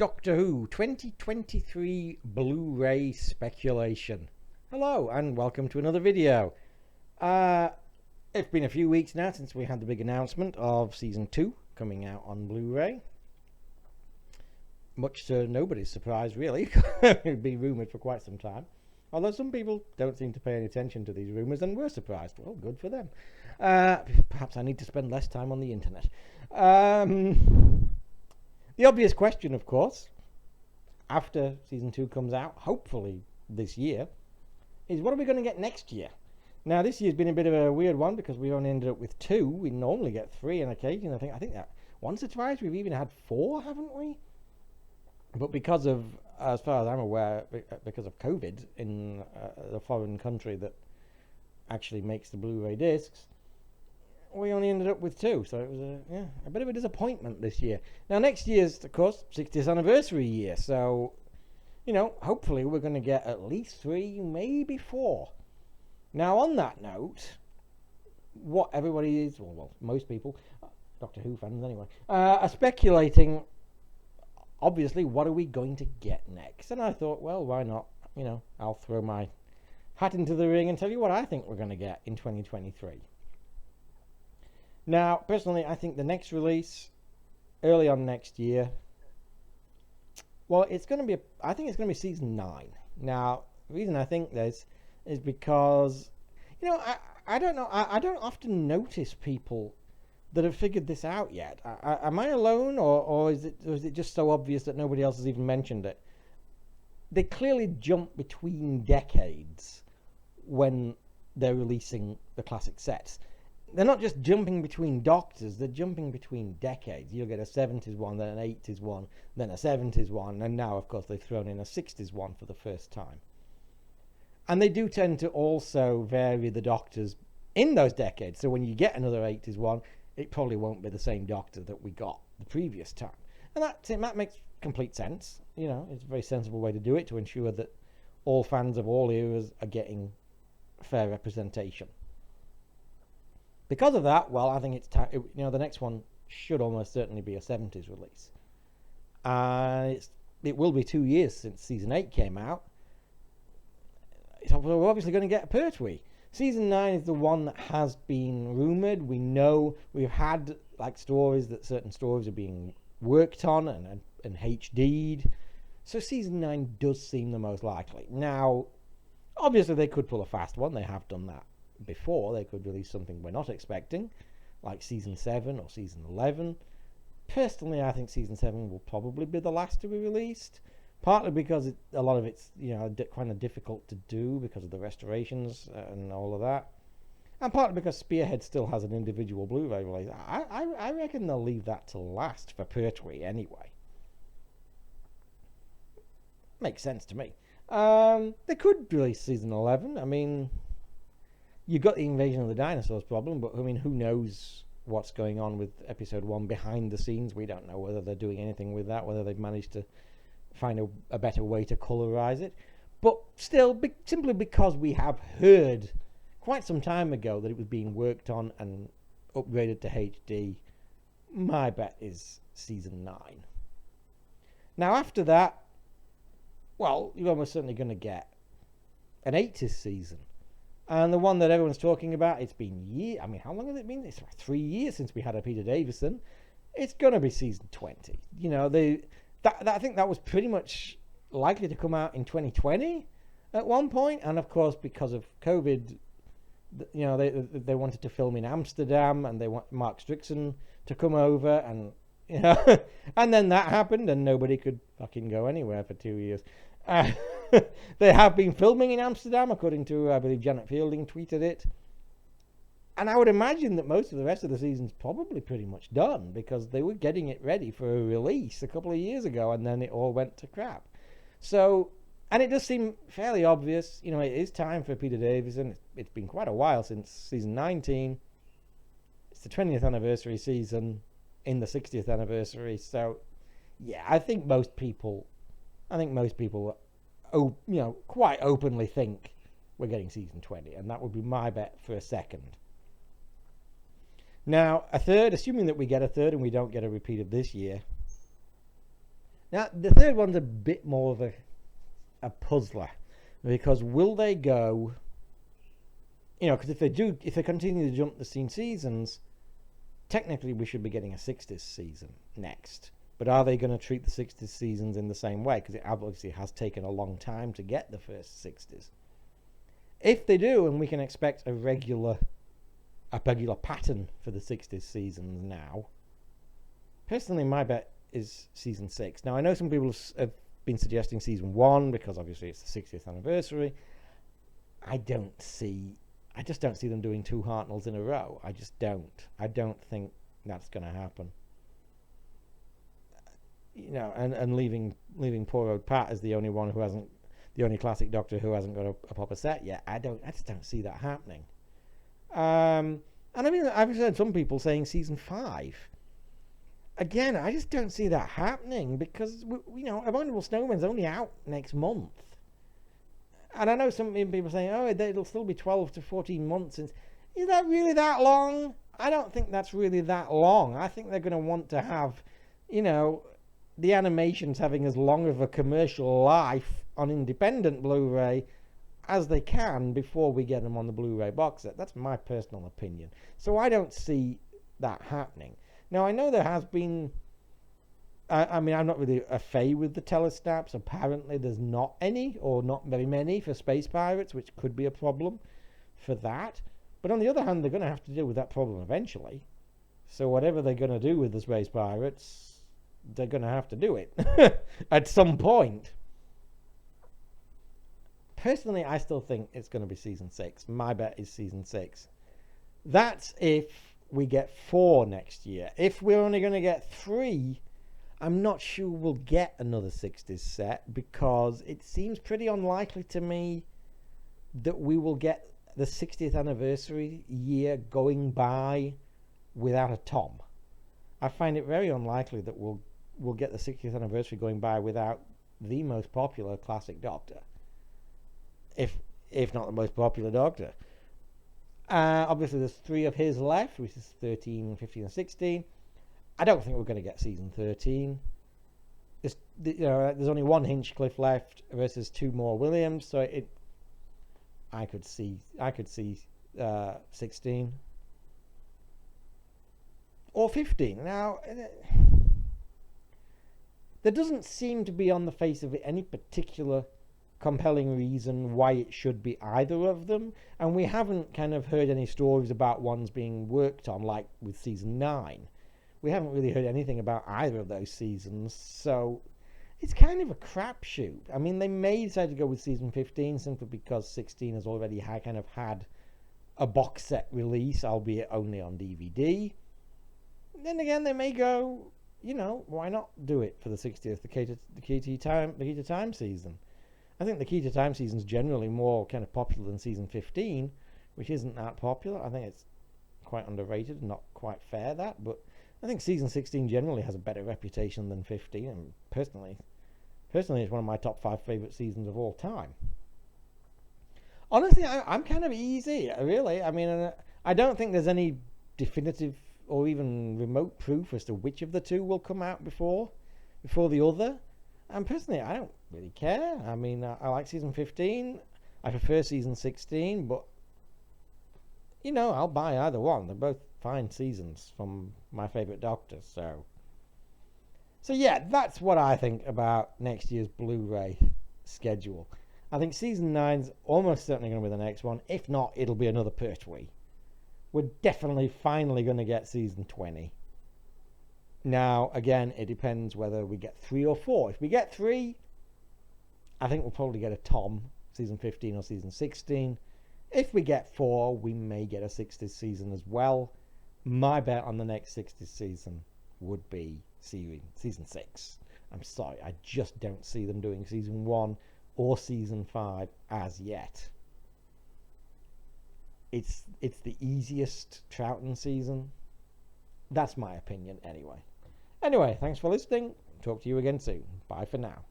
Doctor Who 2023 Blu-ray speculation. Hello and welcome to another video. It's been a few weeks now since we had the big announcement of Season 2 coming out on Blu-ray. Much to nobody's surprise, really. It'd been rumoured for quite some time. Although some people don't seem to pay any attention to these rumours and were surprised. Well, good for them. Perhaps I need to spend less time on the internet. The obvious question, of course, after Season 2 comes out, hopefully this year, is what are we going to get next year? Now, this year's been a bit of a weird one because we only ended up with 2. We normally get 3 on occasion. I think that once or twice we've even had 4, haven't we? But because of, as far as I'm aware, because of COVID in the foreign country that actually makes the Blu-ray discs, we only ended up with 2, so it was a bit of a disappointment this year. Now, next year's, of course, 60th anniversary year, so, hopefully we're going to get at least 3, maybe 4. Now, on that note, what everybody is, well, most people, Doctor Who fans anyway, are speculating, obviously, what are we going to get next? And I thought, well, why not? I'll throw my hat into the ring and tell you what I think we're going to get in 2023. Now, personally, I think the next release, early on next year, well, I think it's going to be Season 9. Now, the reason I think this is because, I don't know, I don't often notice people that have figured this out yet. Am I alone, or is it just so obvious that nobody else has even mentioned it? They clearly jump between decades when they're releasing the classic sets. They're not just jumping between doctors, they're jumping between decades. You'll get a 70s one, then an 80s one, then a 70s one, and now, of course, they've thrown in a 60s one for the first time. And they do tend to also vary the doctors in those decades. So when you get another 80s one, it probably won't be the same doctor that we got the previous time. And that makes complete sense. It's a very sensible way to do it, to ensure that all fans of all eras are getting fair representation. Because of that, well, I think it's time. The next one should almost certainly be a 70s release. It will be 2 years since Season 8 came out. We're obviously going to get a Pertwee. Season 9 is the one that has been rumoured. We know we've had stories that certain stories are being worked on and HD'd. So Season 9 does seem the most likely. Now, obviously they could pull a fast one. They have done that before. They could release something we're not expecting, like Season 7 or Season 11. Personally, I think Season 7 will probably be the last to be released, partly because a lot of it's kind of difficult to do because of the restorations and all of that, and partly because Spearhead still has an individual Blu-ray release. I reckon they'll leave that to last for Pertwee anyway. Makes sense to me. They could release Season 11. I mean, you got the Invasion of the Dinosaurs problem, but I mean, who knows what's going on with Episode 1 behind the scenes? We don't know whether they're doing anything with that, whether they've managed to find a better way to colorize it. But still, simply because we have heard quite some time ago that it was being worked on and upgraded to HD, my bet is Season 9. Now, after that, well, you're almost certainly going to get an 80s season. And the one that everyone's talking about, it's been years. I mean, how long has it been? It's 3 years since we had a Peter Davison. It's going to be Season 20. I think that was pretty much likely to come out in 2020 at one point. And, of course, because of COVID, they wanted to film in Amsterdam, and they want Mark Strickson to come over. And, and then that happened, and nobody could fucking go anywhere for 2 years. They have been filming in Amsterdam, according to, I believe, Janet Fielding tweeted it. And I would imagine that most of the rest of the season's probably pretty much done, because they were getting it ready for a release a couple of years ago, and then it all went to crap. So, and it does seem fairly obvious, it is time for Peter Davison. It's been quite a while since Season 19. It's the 20th anniversary season in the 60th anniversary. So, yeah, I think most people quite openly think we're getting Season 20, and that would be my bet for a second. Now, a third, assuming that we get a third and we don't get a repeat of this year, Now, the third one's a bit more of a puzzler, because will they go, because if they continue to jump the seasons, technically we should be getting a 60s season next. But are they going to treat the 60s seasons in the same way? Because it obviously has taken a long time to get the first 60s. If they do, and we can expect a regular pattern for the 60s seasons now, personally my bet is season 6. Now I know some people have been suggesting season 1 because obviously it's the 60th anniversary. I just don't see them doing 2 Hartnells in a row. I just don't. I don't think that's going to happen. And leaving poor old Pat as the only classic Doctor who hasn't got a proper set yet. I just don't see that happening. And I mean, I've heard some people saying season 5. Again, I just don't see that happening because Abominable Snowman's only out next month. And I know some people saying, oh, it'll still be 12 to 14 months. Is that really that long? I don't think that's really that long. I think they're going to want to have, the animations having as long of a commercial life on independent Blu-ray as they can before we get them on the Blu-ray box set. That's my personal opinion. So I don't see that happening. Now, I know there has been... I'm not really a fay with the telesnaps. Apparently there's not any, or not very many, for Space Pirates, which could be a problem for that. But on the other hand, they're going to have to deal with that problem eventually. So whatever they're going to do with the Space Pirates, they're going to have to do it at some point. Personally, I still think it's going to be season 6. My bet is season 6. That's if we get 4 next year. If we're only going to get 3, I'm not sure we'll get another 60s set, because it seems pretty unlikely to me that we will get the 60th anniversary year going by without a Tom. I find it very unlikely that we'll get the 60th anniversary going by without the most popular classic Doctor, if not the most popular Doctor. Obviously there's 3 of his left, which is 13, 15 and 16. I don't think we're going to get season 13. There's only 1 Hinchcliffe left versus 2 more Williams, so I could see 16 or 15. Now, there doesn't seem to be on the face of it any particular compelling reason why it should be either of them, and we haven't kind of heard any stories about ones being worked on, like with season 9. We haven't really heard anything about either of those seasons, so it's kind of a crapshoot. I mean, they may decide to go with season 15 simply because 16 has already had a box set release, albeit only on DVD. Then again, they may go, why not do it for the 60th, the Key to Time season? I think the Key to Time season is generally more kind of popular than season 15, which isn't that popular. I think it's quite underrated and not quite fair, but I think season 16 generally has a better reputation than 15, and personally it's one of my top 5 favourite seasons of all time. Honestly, I'm kind of easy, really. I mean, I don't think there's any definitive or even remote proof as to which of the 2 will come out before the other. And personally, I don't really care. I mean, I like season 15. I prefer season 16, but I'll buy either one. They're both fine seasons from my favourite Doctors. So yeah, that's what I think about next year's Blu-ray schedule. I think season 9's almost certainly going to be the next one. If not, it'll be another Pertwee. We're definitely finally going to get season 20. Now, again, it depends whether we get 3 or 4. If we get 3, I think we'll probably get a Tom, season 15 or season 16. If we get 4, we may get a 60s season as well. My bet on the next 60s season would be season 6. I'm sorry, I just don't see them doing season 1 or season 5 as yet. It's the easiest Troughton season. That's my opinion anyway. Anyway, thanks for listening. Talk to you again soon. Bye for now.